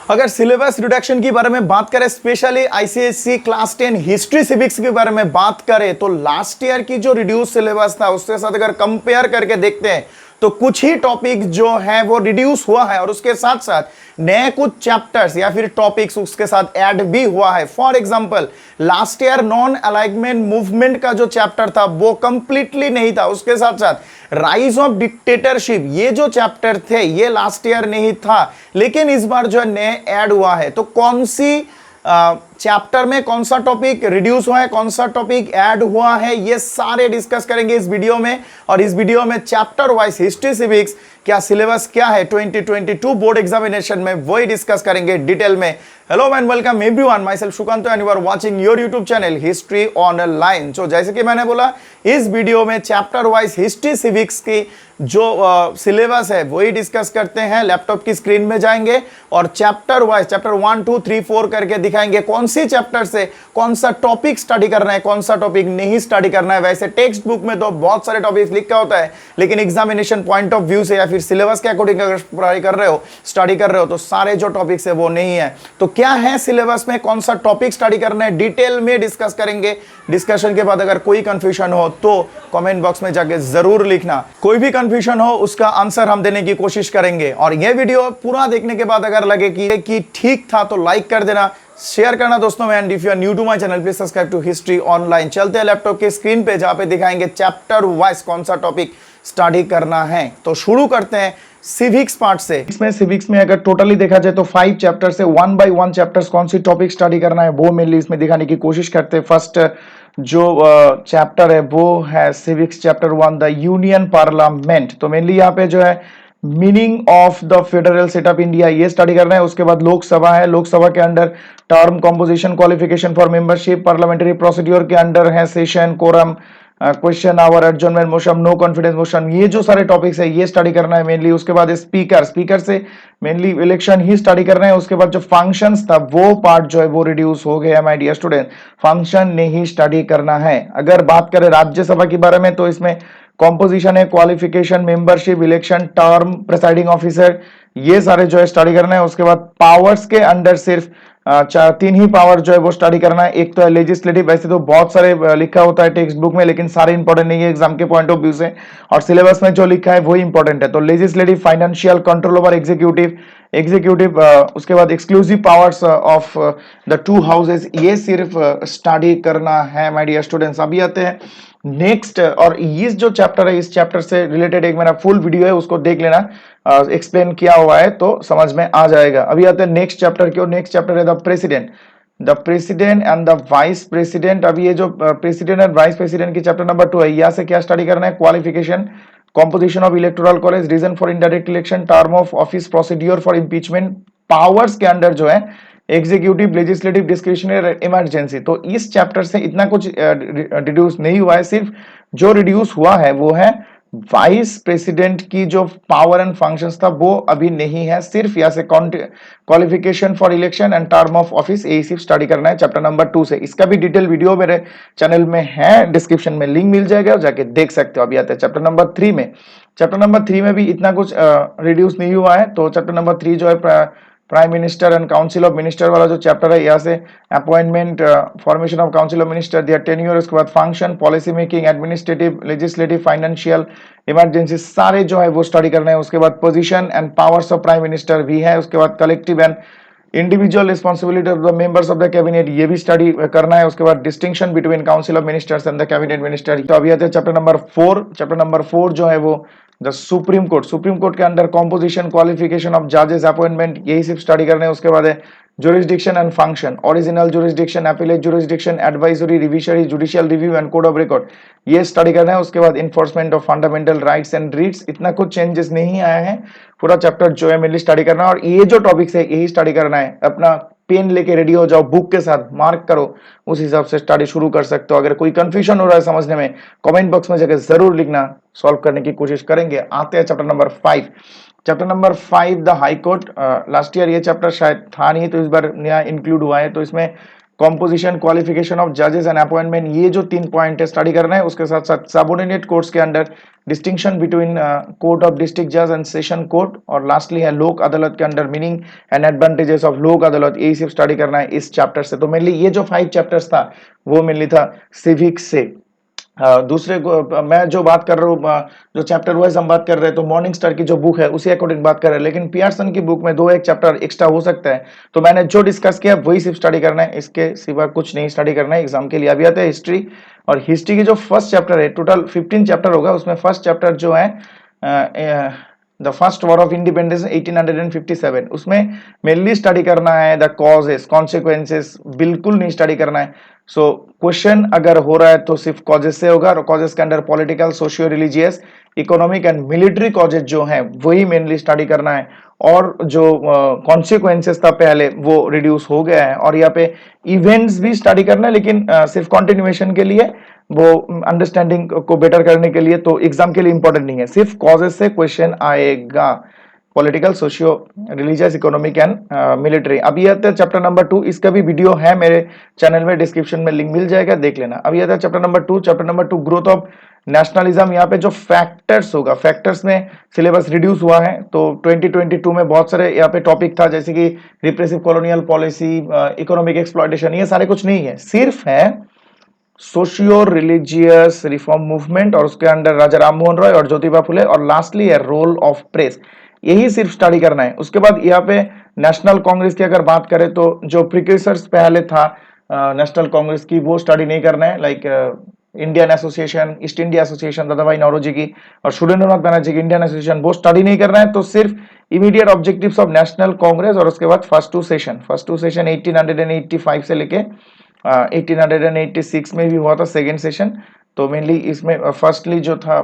अगर syllabus reduction के बारे में बात करें, specially ICSE class 10 history civics के बारे में बात करें, तो लास्ट ईयर की जो रिड्यूस सिलेबस था उसके साथ अगर कंपेयर करके देखते हैं तो कुछ ही टॉपिक जो है वो रिड्यूस हुआ है और उसके साथ साथ नए कुछ चैप्टर्स या फिर टॉपिक्स उसके साथ ऐड भी हुआ है। For example last year non alignment movement का जो चैप्टर था वो कंप्लीटली नहीं था। उसके साथ साथ राइज ऑफ डिक्टेटरशिप ये जो चैप्टर थे ये लास्ट ईयर नहीं था, लेकिन इस बार जो है नए ऐड हुआ है। तो कौन सी चैप्टर में कौन सा टॉपिक रिड्यूस हुआ है, कौन सा टॉपिक ऐड हुआ है, ये सारे डिस्कस करेंगे इस वीडियो में। और इस वीडियो में चैप्टर वाइज हिस्ट्री सिविक्स क्या सिलेबस क्या है 2022 बोर्ड एग्जामिनेशन में, वही डिस्कस करेंगे डिटेल में। Hello and welcome everyone, myself Sukant and you are watching your YouTube channel history online. तो जैसे कि मैंने बोला, इस वीडियो में चैप्टर वाइज हिस्ट्री सिविक्स की जो सिलेबस है वही डिस्कस करते हैं। लैपटॉप की स्क्रीन में जाएंगे और चैप्टर वाइज चैप्टर 1 2 3 4 करके दिखाएंगे कौन सी चैप्टर से कौन सा टॉपिक स्टडी करना है, कौन सा टॉपिक नहीं स्टडी करना है। वैसे टेक्स्ट बुक में तो बहुत सारे टॉपिक्स लिखा होता है, लेकिन एग्जामिनेशन पॉइंट ऑफ व्यू से या फिर सिलेबस के अकॉर्डिंग अगर पढ़ाई कर रहे हो, स्टडी कर रहे हो, तो सारे जो टॉपिक्स है वो नहीं है। तो क्या है सिलेबस में, कौन सा टॉपिक स्टडी करना है, डिटेल में डिस्कस करेंगे। डिस्कशन के बाद अगर कोई कंफ्यूजन हो तो कमेंट बॉक्स में जाके जरूर लिखना। कोई भी कंफ्यूजन हो उसका आंसर हम देने की कोशिश करेंगे। और यह वीडियो पूरा देखने के बाद अगर लगे कि ठीक था तो लाइक कर देना, शेयर करना दोस्तों में। And if you are new to my channel please subscribe to history online. चलते हैं लैपटॉप के स्क्रीन पे जहां पे दिखाएंगे चैप्टर वाइज कौन सा टॉपिक स्टडी करना है। तो शुरू करते हैं सिविक्स पार्ट से। इसमें सिविक्स में अगर टोटली देखा जाए तो 5 चैप्टर से 1 बाय 1 चैप्टर्स कौन सी टॉपिक स्टडी करना है वो मेनली इसमें दिखाने की कोशिश करते हैं। फर्स्ट जो चैप्टर है वो है civics chapter 1 the union parliament. तो मेनली यहाँ पे जो है meaning of the federal setup India ये स्टडी करना है। उसके बाद लोकसभा है, लोकसभा के under term, composition, qualification for membership, parliamentary procedure के अंडर है session, quorum, question hour, adjournment motion, no confidence motion, ये जो सारे टॉपिक्स है ये स्टडी करना है मेनली। उसके बाद स्पीकर से मेनली इलेक्शन ही स्टडी करना है। उसके बाद जो फंक्शंस था वो पार्ट जो है वो रिड्यूस हो गया माय डियर स्टूडेंट, फंक्शन नहीं स्टडी करना है। अगर बात करें राज्यसभा के बारे में तो इसमें कॉम्पोजिशन है, qualification, membership, election, term, presiding officer, ये सारे जो है स्टडी करना है। उसके बाद पावर्स के अंडर सिर्फ 3 ही पावर जो है वो स्टडी करना है। एक तो है लेजिस्लेटिव, वैसे तो बहुत सारे लिखा होता है टेक्स्ट बुक में, लेकिन सारे इंपॉर्टेंट नहीं है एग्जाम के पॉइंट ऑफ व्यू से, और सिलेबस में जो लिखा है वही इंपॉर्टेंट है। तो legislative, financial, control over executive, उसके बाद exclusive powers of the 2 houses, ये सिर्फ स्टडी करना है माय डियर स्टूडेंट्स। अभी आते हैं नेक्स्ट, और इस जो चैप्टर है इस चैप्टर से रिलेटेड एक मेरा फुल वीडियो है, उसको देख लेना, एक्सप्लेन किया हुआ है तो समझ में आ जाएगा। अभी आते हैं नेक्स्ट चैप्टर की, और नेक्स्ट चैप्टर है the president and the vice president. अभी ये जो प्रेसिडेंट एंड वाइस प्रेसिडेंट की चैप्टर नंबर 2 है, यहाँ से क्या स्टडी करना है, qualification, composition of electoral college, reason for indirect election, term of office, procedure for impeachment, powers के अंडर जो है एग्जीक्यूटिव, लेजिस्लेटिव, डिस्क्रिशनरी, इमरजेंसी। तो इस चैप्टर से इतना कुछ रिड्यूस नहीं हुआ है, सिर्फ जो रिड्यूस हुआ है वो है वाइस प्रेसिडेंट की जो पावर एंड फंक्शंस था वो अभी नहीं है। सिर्फ यहाँ से qualification for election and term of office यही सिर्फ स्टडी करना है चैप्टर नंबर 2 से। इसका भी डिटेल वीडियो मेरे चैनल में है, डिस्क्रिप्शन में लिंक मिल जाएगा, जाके देख सकते हो। अभी आते हैं चैप्टर नंबर 3 में। चैप्टर नंबर 3 में भी इतना कुछ रिड्यूस नहीं हुआ है। तो चैप्टर नंबर 3 जो है prime minister and council of minister वाला जो चैप्टर है, यहाँ से appointment, formation of council of minister, their tenure, उसके बाद function, policy making, administrative, legislative, financial, emergency, सारे जो है वो स्टडी करना है। उसके बाद position and powers of prime minister भी है। उसके बाद collective and individual responsibility of the members of the cabinet, ये भी स्टडी करना है। उसके बाद distinction between council of ministers and the cabinet minister. तो अभी आते हैं चैप्टर नंबर 4। चैप्टर नंबर 4 जो है वो द सुप्रीम कोर्ट के अंडर कॉम्पोजिशन, क्वालिफिकेशन ऑफ जजेस, अपॉइंटमेंट, यही सिर्फ स्टडी करने हैं। उसके बाद है jurisdiction and function, original jurisdiction, appellate jurisdiction, advisory, revisory, judicial review and court of record, ये स्टडी करना है। उसके बाद enforcement of fundamental rights and writs, इतना कुछ चेंजेस नहीं आया है, पूरा चैप्टर जो है मेनली स्टडी करना है। और ये जो टॉपिक्स है यही स्टडी करना है। अपना पेन लेके रेडी हो जाओ, बुक के साथ मार्क करो, उस हिसाब से स्टडी शुरू कर सकते हो। अगर कोई कंफ्यूजन हो रहा है समझने में, कमेंट बॉक्स में जाकर जरूर लिखना, सॉल्व करने की कोशिश करेंगे। आते हैं chapter number 5। Chapter number 5 the high court. Last year ये चैप्टर शायद था नहीं, तो इस बार नया इंक्लूड हुआ है। तो इसमें कॉम्पोजिशन, क्वालिफिकेशन ऑफ जजेस एंड अपॉइंटमेंट, ये जो 3 पॉइंट है स्टडी करना है। उसके साथ साथ सबऑर्डिनेट कोर्ट्स के under distinction between court of district जज एंड सेशन कोर्ट, और लास्टली है लोक अदालत के under meaning and advantages of लोक अदालत, यही सिर्फ स्टडी करना है इस चैप्टर से। तो मेनली ये जो 5 चैप्टर्स था वो मेनली था सिविक्स से। दूसरे को मैं जो बात कर रहा हूँ, जो चैप्टर वाइज हम बात कर रहे हैं, तो मॉर्निंग स्टार की जो बुक है उसी अकॉर्डिंग बात कर रहे हैं, लेकिन पियर्सन की बुक में 2-1 चैप्टर एक्स्ट्रा हो सकता है। तो मैंने जो डिस्कस किया वही सिर्फ स्टडी करना है, इसके सिवा कुछ नहीं स्टडी करना है एग्जाम के लिए। अभी आता है हिस्ट्री, और हिस्ट्री की जो फर्स्ट चैप्टर है, टोटल 15 चैप्टर होगा, उसमें फर्स्ट चैप्टर जो है the first war of independence 1857, उसमें मेनली स्टडी करना है द कॉजेस, कॉन्सिक्वेंसेस बिल्कुल नहीं स्टडी करना है। सो क्वेश्चन अगर हो रहा है तो सिर्फ कॉजेस से होगा, और कॉजेस के अंदर political, socio religious, economic and military causes जो है वही मेनली स्टडी करना है। और जो कॉन्सिक्वेंसेस था पहले वो रिड्यूस हो गया है, और यहाँ पे इवेंट्स भी स्टडी करना है, लेकिन सिर्फ कॉन्टिन्यूएशन के लिए, वो अंडरस्टैंडिंग को बेटर करने के लिए, तो एग्जाम के लिए इंपॉर्टेंट नहीं है। सिर्फ कॉजेस से क्वेश्चन आएगा, political, socio religious, economic and military. अभी आता है चैप्टर नंबर 2, इसका भी वीडियो है मेरे चैनल में, डिस्क्रिप्शन में लिंक मिल जाएगा, देख लेना। अभी आता है chapter number 2। Chapter number 2 growth of nationalism. यहाँ पे जो फैक्टर्स होगा, फैक्टर्स में सिलेबस रिड्यूस हुआ है, तो 2022 में बहुत सारे यहाँ पे टॉपिक था, जैसे कि repressive colonial policy, economic exploitation, ये सारे कुछ नहीं है, सिर्फ है सोशियो रिलीजियस रिफॉर्म मूवमेंट, और उसके अंडर राजा राम मोहन रॉय और ज्योतिबा फुले, और लास्टली है रोल ऑफ प्रेस, यही सिर्फ स्टडी करना है। उसके बाद यहाँ पे नेशनल कांग्रेस की अगर बात करें तो जो प्रिक्यूसर्स पहले था नेशनल कांग्रेस की, वो स्टडी नहीं करना है, like Indian association, east India association दादा भाई नौरोजी की, और सुरेंद्रनाथ बनर्जी की इंडियन एसोसिएशन, वो स्टडी नहीं करना है। तो सिर्फ immediate objectives of national Congress, और उसके बाद फर्स्ट टू सेशन 1885 से लेके 1886 में भी हुआ था सेकेंड सेशन। तो मेनली इसमें फर्स्टली जो था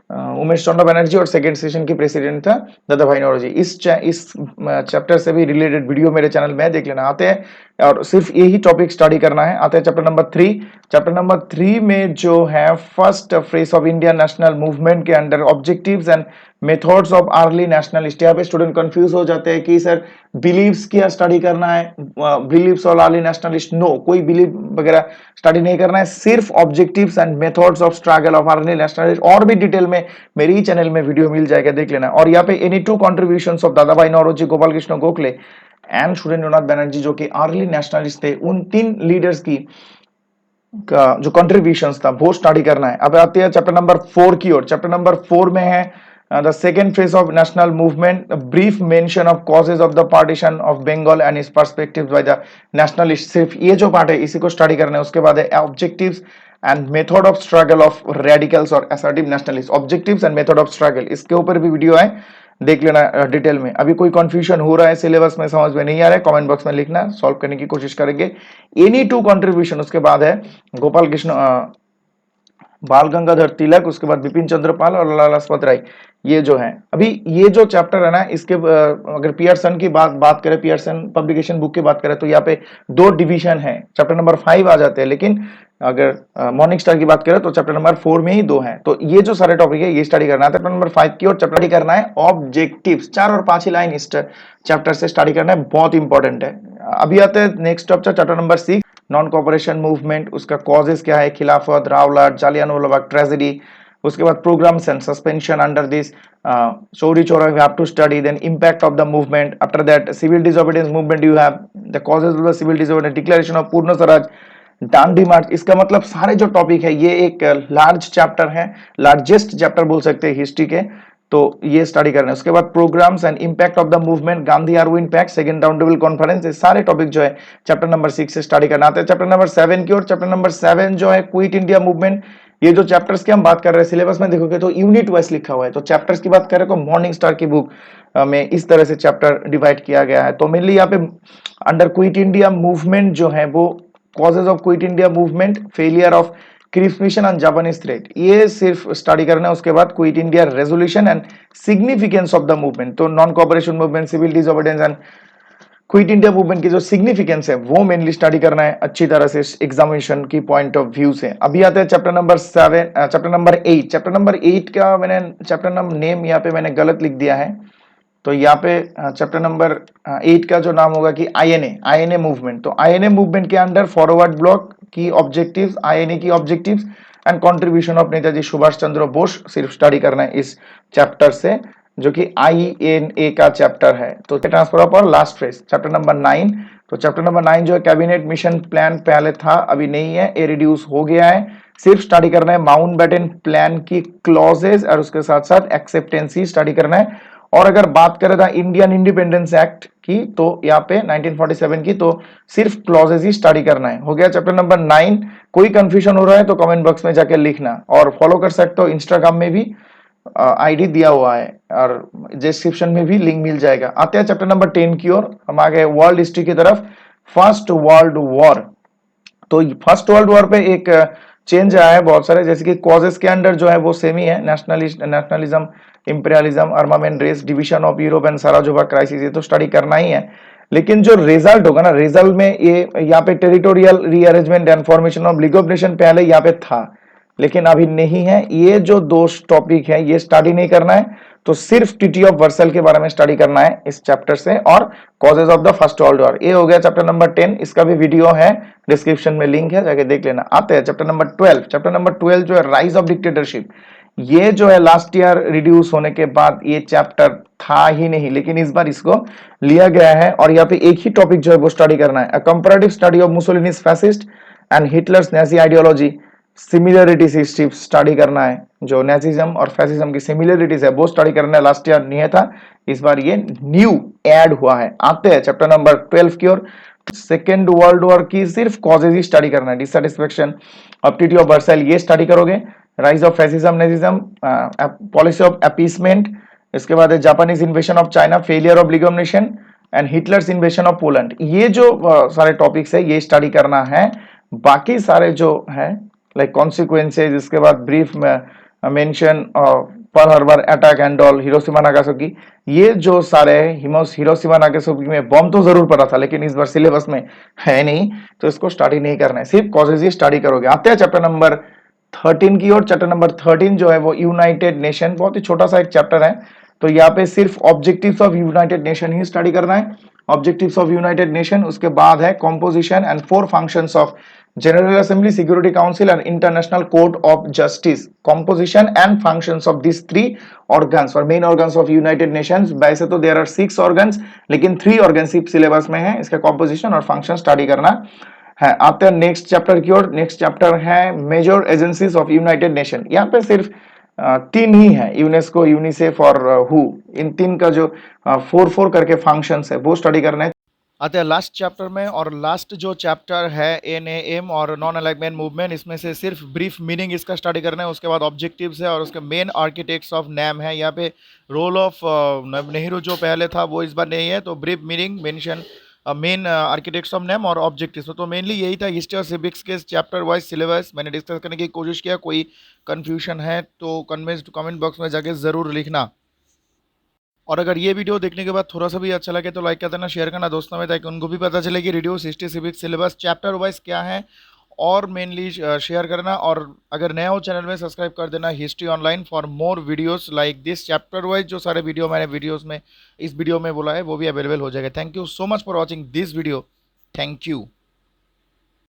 उमेश चंद्र बनर्जी, और सेकेंड सेशन की प्रेसिडेंट था दादा भाई नौरोजी। इस चैप्टर से भी रिलेटेड वीडियो मेरे चैनल में देख लेना। आते हैं, और सिर्फ यही टॉपिक स्टडी करना है। आते हैं चैप्टर नंबर 3। चैप्टर नंबर 3 में जो है first phase of Indian national movement के under objectives and methods of early nationalist. यहाँ पे स्टूडेंट कंफ्यूज हो जाते हैं कि सर बिलीव्स क्या स्टडी करना है, बिलीव्स और अर्ली नेशनलिस्ट, नो, कोई बिलीव वगैरह स्टडी नहीं करना है, सिर्फ objectives and methods of struggle of early nationalist. और भी डिटेल में मेरे ही चैनल में वीडियो मिल जाएगा, देख लेना। और यहाँ पे एनी 2 कॉन्ट्रीब्यूशंस ऑफ दादा भाई नौरोजी, गोपाल कृष्ण गोखले एंड सुरेंद्रनाथ बनर्जी, जो कि अर्ली नेशनलिस्ट थे, उन 3 लीडर्स की का जो कंट्रीब्यूशंस था वो स्टडी करना है। अब आते हैं चैप्टर नंबर 4 की ओर। चैप्टर नंबर 4 में है the second phase of national movement, brief mention of causes of the partition of Bengal and its perspectives by the nationalist. सिर्फ ये जो पार्ट है इसी को स्टडी करना है। उसके बाद है objectives and method of struggle of radicals और assertive nationalist, objectives and method of struggle, इसके ऊपर भी वीडियो है, देख लेना डिटेल में। अभी कोई कंफ्यूजन हो रहा है, सिलेबस में समझ में नहीं आ रहा है, कमेंट बॉक्स में लिखना, सॉल्व करने की कोशिश करेंगे। Any 2 contribution. उसके बाद है गोपाल कृष्ण, बाल गंगाधर तिलक, उसके बाद बिपिन चंद्र पाल और लाला लाजपत राय, ये जो है। अभी ये जो चैप्टर है ना, इसके अगर पियर्सन की बात करें, पियर्सन पब्लिकेशन बुक की बात करें, तो यहाँ पे 2 डिवीजन है, चैप्टर नंबर 5 आ जाते हैं, लेकिन अगर मॉर्निंग स्टार की बात करें तो चैप्टर नंबर 4 में ही 2 है। तो ये जो सारे टॉपिक है ये स्टडी करना है। चैप्टर नंबर 5 की और स्टडी करना है ऑब्जेक्टिव्स, 4 और 5 ही लाइन इस चैप्टर से स्टडी करना है, बहुत इंपॉर्टेंट है। अभी आते हैं next chapter number 6, non cooperation movement, उसका कॉजेस क्या है, खिलाफत, रावलाट, जालियानवाला बाग ट्रेजेडी। उसके बाद programmes and suspension under this Chauri Chaura we have to study, then impact of the movement, after that civil disobedience movement, you have the causes of the civil disobedience, declaration of Purna Swaraj, डांडी मार्च। इसका मतलब सारे जो topic है ये एक large chapter है, largest chapter बोल सकते हैं हिस्ट्री के, तो ये स्टडी करना है। उसके बाद programmes and impact of the movement, Gandhi Irwin pact, second round table conference, ये सारे टॉपिक जो है चैप्टर नंबर 6 से स्टडी करना आता है। चैप्टर नंबर 7 की ओर। चैप्टर नंबर 7 जो है क्विट इंडिया मूवमेंट। ये जो चैप्टर्स की हम बात कर रहे हैं, सिलेबस में देखोगे तो यूनिट वाइज लिखा हुआ है, तो चैप्टर्स की बात करें तो मॉर्निंग स्टार की बुक में इस तरह से चैप्टर डिवाइड किया गया है। तो मेनली यहाँ पे अंडर क्विट इंडिया मूवमेंट जो है वो causes of quit India movement, failure of Cripps mission and Japanese threat, ये सिर्फ स्टडी करना है। उसके बाद quit India resolution and significance of the movement, तो non cooperation movement, civil disobedience and quit India movement की जो सिग्निफिकेंस है वो मेनली स्टडी करना है अच्छी तरह से एग्जामिनेशन की पॉइंट ऑफ व्यू से। अभी आते हैं चैप्टर नंबर 8। चैप्टर नंबर 8 का मैंने चैप्टर नंबर नेम यहाँ पे मैंने गलत लिख दिया है, तो यहाँ पे चैप्टर नंबर 8 का जो नाम होगा कि आईएनए मूवमेंट। तो आईएनए मूवमेंट के अंडर फॉरवर्ड ब्लॉक की ऑब्जेक्टिव्स, आईएनए की objectives and contribution of Netaji Subhash Chandra Bose सिर्फ स्टडी करना है इस चैप्टर से, जो कि आईएनए का चैप्टर है। तो ट्रांसफर ऑफ और लास्ट फेज चैप्टर नंबर 9। तो चैप्टर नंबर 9 जो है कैबिनेट मिशन प्लान पहले था, अभी नहीं है, ये रिड्यूस हो गया है। सिर्फ स्टडी करना है माउंटबेटन प्लान की क्लॉजेज और उसके साथ साथ एक्सेप्टेंसी स्टडी करना है। और अगर बात करें था इंडियन इंडिपेंडेंस एक्ट की, तो यहाँ पे 1947 की, तो सिर्फ क्लॉजेज ही स्टडी करना है। हो गया चैप्टर नंबर 9। कोई कंफ्यूजन हो रहा है तो कमेंट बॉक्स में जाके लिखना, और फॉलो कर सकते हो इंस्टाग्राम में भी, आईडी दिया हुआ है और डिस्क्रिप्शन में भी लिंक मिल जाएगा। आते हैं चैप्टर नंबर 10 की ओर, हम आ गए वर्ल्ड हिस्ट्री की तरफ। First world war. तो फर्स्ट वर्ल्ड वॉर पे एक चेंज आया है बहुत सारे, जैसे कि कॉजेस के अंडर जो है वो सेम ही है, nationalism, imperialism, armament race, division of Europe and Sarajevo crisis, ये तो स्टडी करना ही है। लेकिन जो रिजल्ट होगा ना, रिजल्ट में ये यहाँ पे territorial rearrangement and formation of league of nation पहले यहाँ पे था, लेकिन अभी नहीं है। ये जो दो टॉपिक है ये स्टडी नहीं करना है, तो सिर्फ ट्रीटी ऑफ वर्सल के बारे में स्टडी करना है इस चैप्टर से, और causes of the first world war. ये हो गया चैप्टर नंबर 10, इसका भी वीडियो है, डिस्क्रिप्शन में लिंक है, जाके देख लेना। आते हैं चैप्टर नंबर 12। चैप्टर नंबर 12 जो है राइज ऑफ डिक्टेटरशिप। ये जो है लास्ट ईयर रिड्यूस होने के बाद ये चैप्टर था ही नहीं, लेकिन इस बार इसको लिया गया है, और यहाँ पे एक ही टॉपिक जो है वो स्टडी करना है, comparative study of Mussolini's fascist and Hitler's Nazi ideology, similarities history study करना है। जो नेजिज्म और फैसिज्म की सिमिलरिटीज है वो स्टडी करना है, लास्ट ईयर नहीं था, इस बार ये न्यू ऐड हुआ है। आते हैं चैप्टर नंबर 12 की ओर। सेकेंड वर्ल्ड वॉर की सिर्फ कॉजेज ही स्टडी करना है, dissatisfaction of treaty of Versailles ये स्टडी करोगे, rise of fascism nazism, policy of appeasement, इसके बाद Japanese invasion of China, failure of league of nation and Hitler's invasion of Poland, ये जो सारे टॉपिक्स है ये स्टडी करना है। बाकी सारे जो है लाइक कॉन्सिक्वेंसेज, इसके बाद brief mention Pearl Harbor attack and all, Hiroshima Nagasaki, ये जो सारे हिरोशिमा नागासाकी में बम तो जरूर पड़ा था, लेकिन इस बार सिलेबस में है नहीं, तो इसको स्टडी नहीं करना है, सिर्फ कॉजेज ही स्टडी करोगे। आते हैं चैप्टर नंबर 13 की ओर। चैप्टर नंबर 13 जो है वो यूनाइटेड नेशन, बहुत ही छोटा सा एक चैप्टर है, तो यहाँ पे सिर्फ ऑब्जेक्टिव्स ऑफ यूनाइटेड नेशन ही स्टडी करना है, ऑब्जेक्टिव्स ऑफ यूनाइटेड नेशन। उसके बाद है composition and 4 functions of general assembly, security council and international court of justice, composition and functions of this 3 organs और main organs of united nations. वैसे तो there are 6 organs, लेकिन 3 organs syllabus में है, इसका कॉम्पोजिशन और फंक्शन स्टडी करना है। आते हैं नेक्स्ट चैप्टर की ओर। नेक्स्ट चैप्टर है major agencies of United Nation. यहाँ पे सिर्फ 3 ही है, यूनेस्को, यूनिसेफ और हु, इन 3 का जो 4 करके फंक्शंस है वो स्टडी करना है। आते हैं लास्ट चैप्टर में, और लास्ट जो चैप्टर है एनएएम और नॉन अलाइनमेंट मूवमेंट, इसमें से सिर्फ ब्रीफ मीनिंग इसका स्टडी करना है। उसके बाद ऑब्जेक्टिव्स है और उसके मेन आर्किटेक्ट्स ऑफ नैम है। यहाँ पे रोल ऑफ नेहरू जो पहले था वो इस बार नहीं है, तो brief meaning mention main architects of name और ऑब्जेक्टिव्स, तो मेनली यही था हिस्ट्री और सिविक्स के चैप्टर वाइज सिलेबस मैंने डिस्कस करने की कोशिश किया। कोई कन्फ्यूजन है तो कमेंट बॉक्स में जाके ज़रूर लिखना, और अगर ये वीडियो देखने के बाद थोड़ा सा भी अच्छा लगे तो लाइक कर देना, शेयर करना दोस्तों में, ताकि उनको भी पता चले कि reduce history civics syllabus chapter wise क्या है, और मेनली शेयर करना। और अगर नया हो चैनल में सब्सक्राइब कर देना history online for more videos like this. Chapter wise जो सारे वीडियो मैंने वीडियोस में इस वीडियो में बोला है वो भी अवेलेबल हो जाएगा। Thank you so much for watching this video. Thank you.